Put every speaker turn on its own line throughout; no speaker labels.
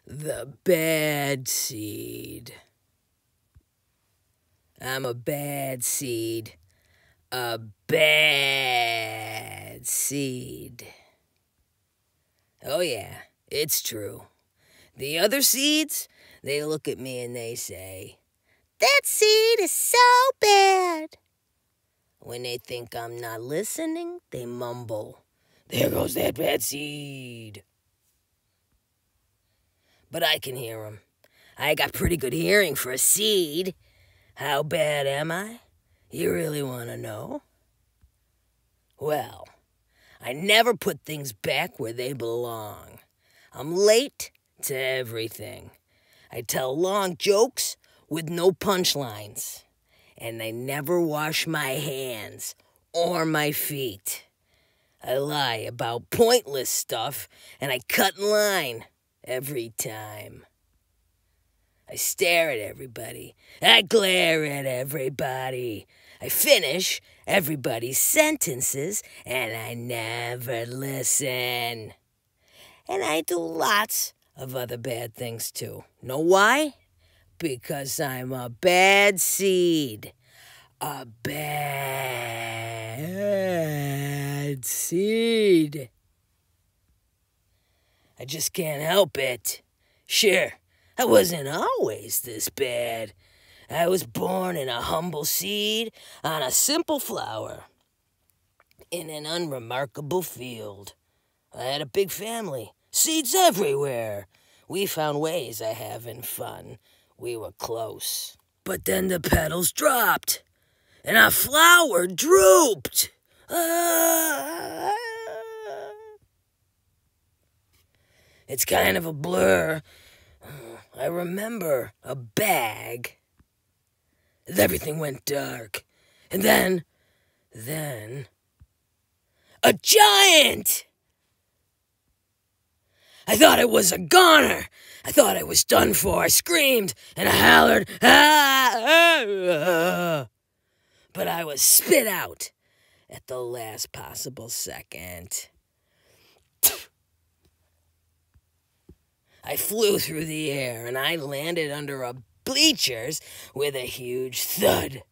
The bad seed. I'm a bad seed. A bad seed. Oh yeah, it's true. The other seeds, they look at me and they say, "That seed is so bad." When they think I'm not listening, they mumble, "There goes that bad seed." But I can hear 'em. I got pretty good hearing for a seed. How bad am I? You really want to know? Well, I never put things back where they belong. I'm late to everything. I tell long jokes with no punchlines. And I never wash my hands or my feet. I lie about pointless stuff, and I cut in line every time. I stare at everybody. I glare at everybody. I finish everybody's sentences, and I never listen. And I do lots of other bad things too. Know why? Because I'm a bad seed. A bad seed. I just can't help it. Sure, I wasn't always this bad. I was born in a humble seed on a simple flower in an unremarkable field. I had a big family, seeds everywhere. We found ways of having fun. We were close. But then the petals dropped, and our flower drooped. It's kind of a blur. I remember a bag. Everything went dark. And then, a giant! I thought it was a goner. I thought I was done for. I screamed and I hollered, "Ah!" But I was spit out at the last possible second. I flew through the air and I landed under a bleachers with a huge thud.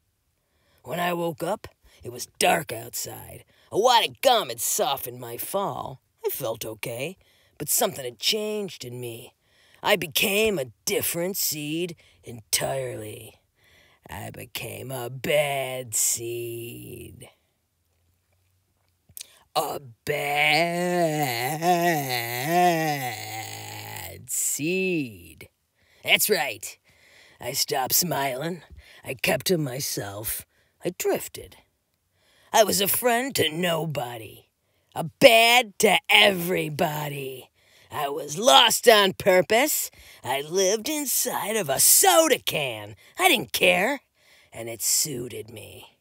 When I woke up, it was dark outside. A wad of gum had softened my fall. I felt okay, but something had changed in me. I became a different seed entirely. I became a bad seed. A bad seed. That's right. I stopped smiling. I kept to myself. I drifted. I was a friend to nobody. A bad to everybody. I was lost on purpose. I lived inside of a soda can. I didn't care, and it suited me.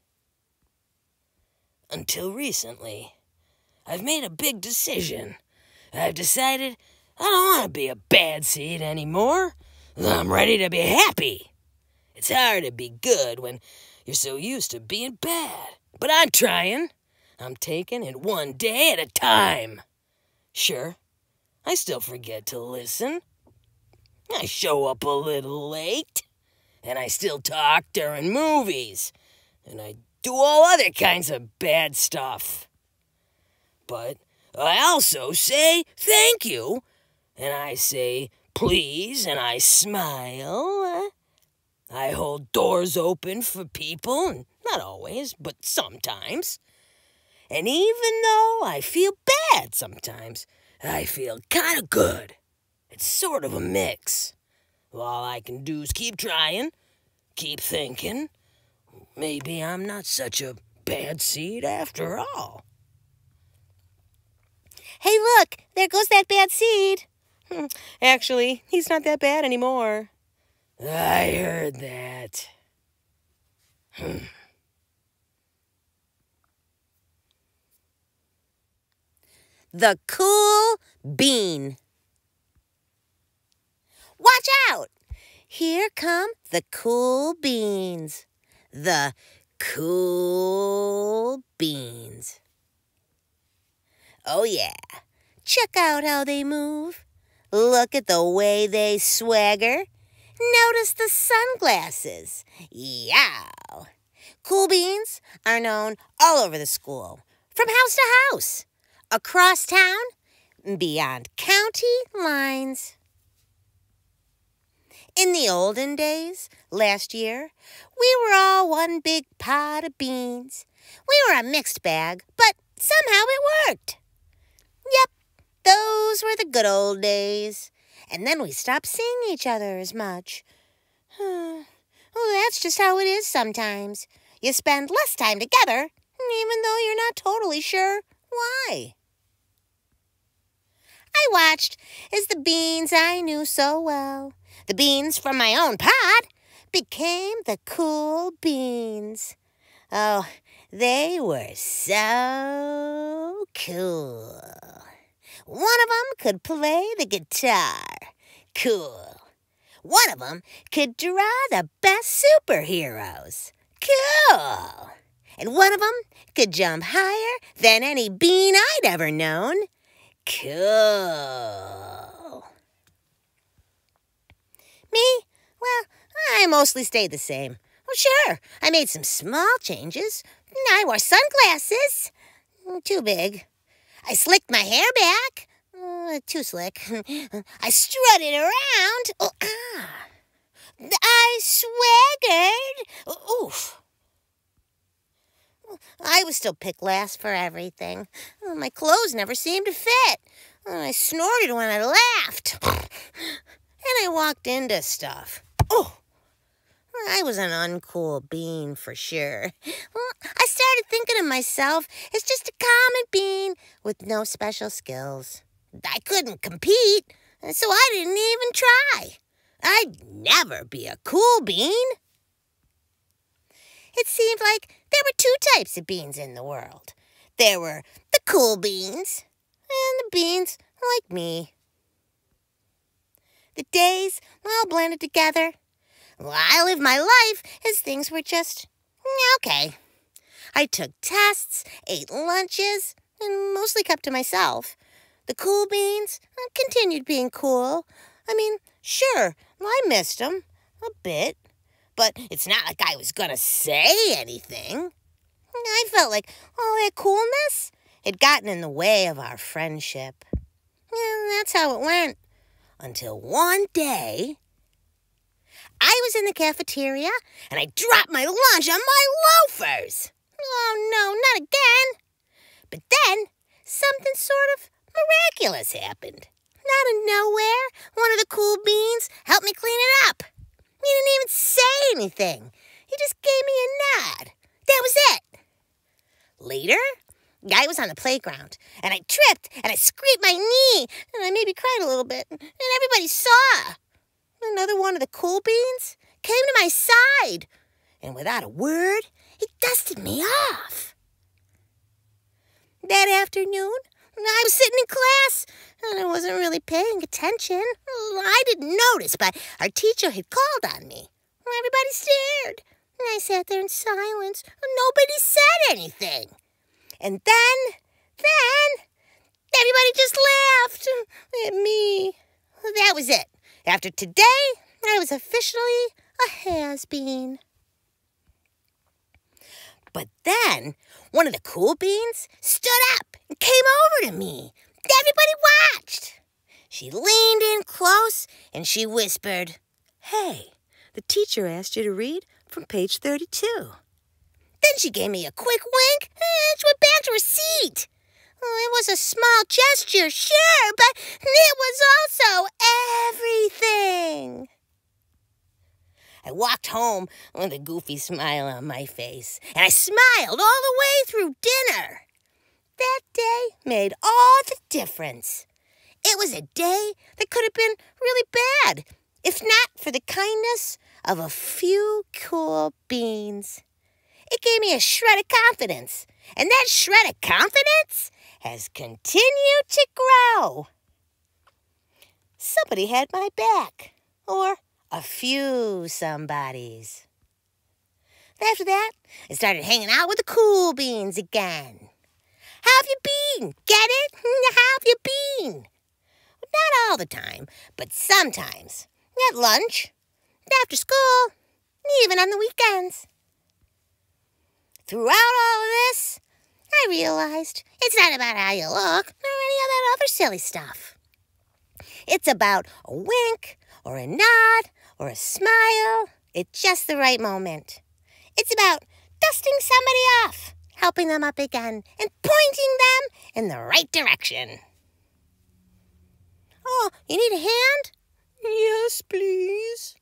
Until recently, I've made a big decision. I've decided I don't want to be a bad seed anymore. I'm ready to be happy. It's hard to be good when you're so used to being bad. But I'm trying. I'm taking it one day at a time. Sure, I still forget to listen. I show up a little late. And I still talk during movies. And I do all other kinds of bad stuff. But I also say thank you. And I say please, and I smile. I hold doors open for people, not always, but sometimes. And even though I feel bad sometimes, I feel kind of good. It's sort of a mix. All I can do is keep trying, keep thinking. Maybe I'm not such a bad seed after all.
Hey, look, there goes that bad seed. Actually, he's not that bad anymore.
I heard that.
The cool bean. Watch out! Here come the cool beans. The cool beans. Oh yeah, check out how they move. Look at the way they swagger. Notice the sunglasses. Yow! Cool beans are known all over the school, from house to house, across town, beyond county lines. In the olden days, last year, we were all one big pot of beans. We were a mixed bag, but somehow it worked. Yep, those were the good old days. And then we stopped seeing each other as much. Oh, that's just how it is sometimes. You spend less time together, even though you're not totally sure why. I watched as the beans I knew so well, the beans from my own pod, became the cool beans. Oh, they were so cool. One of them could play the guitar. Cool. One of them could draw the best superheroes. Cool. And one of them could jump higher than any bean I'd ever known. Cool. Me? Well, I mostly stayed the same. Well, sure, I made some small changes. I wore sunglasses. Too big. I slicked my hair back. Too slick. I strutted around. I swaggered. Oof. I was still picked last for everything. My clothes never seemed to fit. I snorted when I laughed. And I walked into stuff. Oh, I was an uncool bean for sure. I started thinking of myself as just a common bean with no special skills. I couldn't compete, so I didn't even try. I'd never be a cool bean. It seemed like there were two types of beans in the world. There were the cool beans and the beans like me. The days all blended together. Well, I lived my life as things were just okay. I took tests, ate lunches, and mostly kept to myself. The cool beans continued being cool. I mean, sure, I missed them a bit, but it's not like I was going to say anything. I felt like all that coolness had gotten in the way of our friendship. And that's how it went. Until one day, I was in the cafeteria and I dropped my lunch on my loafers. Oh, no, not again. But then something sort of miraculous happened. Out of nowhere, one of the cool beans helped me clean it up. He didn't even say anything. He just gave me a nod. That was it. Later, I was on the playground, and I tripped, and I scraped my knee, and I maybe cried a little bit, and everybody saw. Another one of the cool beans came to my side, and without a word, he dusted me off. That afternoon, I was sitting in class, and I wasn't really paying attention. I didn't notice, but our teacher had called on me. Everybody stared, and I sat there in silence. Nobody said anything. And then, everybody just laughed at me. That was it. After today, I was officially a has-been. But then, one of the cool beans stood up and came over to me. Everybody watched. She leaned in close and she whispered, "Hey, the teacher asked you to read from page 32. Then she gave me a quick wink and she went back to her seat. It was a small gesture, sure, but it was also everything. I walked home with a goofy smile on my face, and I smiled all the way through dinner. That day made all the difference. It was a day that could have been really bad, if not for the kindness of a few cool beans. It gave me a shred of confidence, and that shred of confidence has continued to grow. Somebody had my back, or a few somebodies. After that, I started hanging out with the cool beans again. How have you been? Get it? How have you been? Not all the time, but sometimes. At lunch, after school, even on the weekends. Throughout all of this, I realized it's not about how you look or any of that other silly stuff. It's about a wink or a nod or a smile at just the right moment. It's about dusting somebody off, helping them up again, and pointing them in the right direction. Oh, you need a hand?
Yes, please.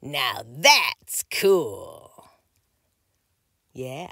Now that's cool. Yeah.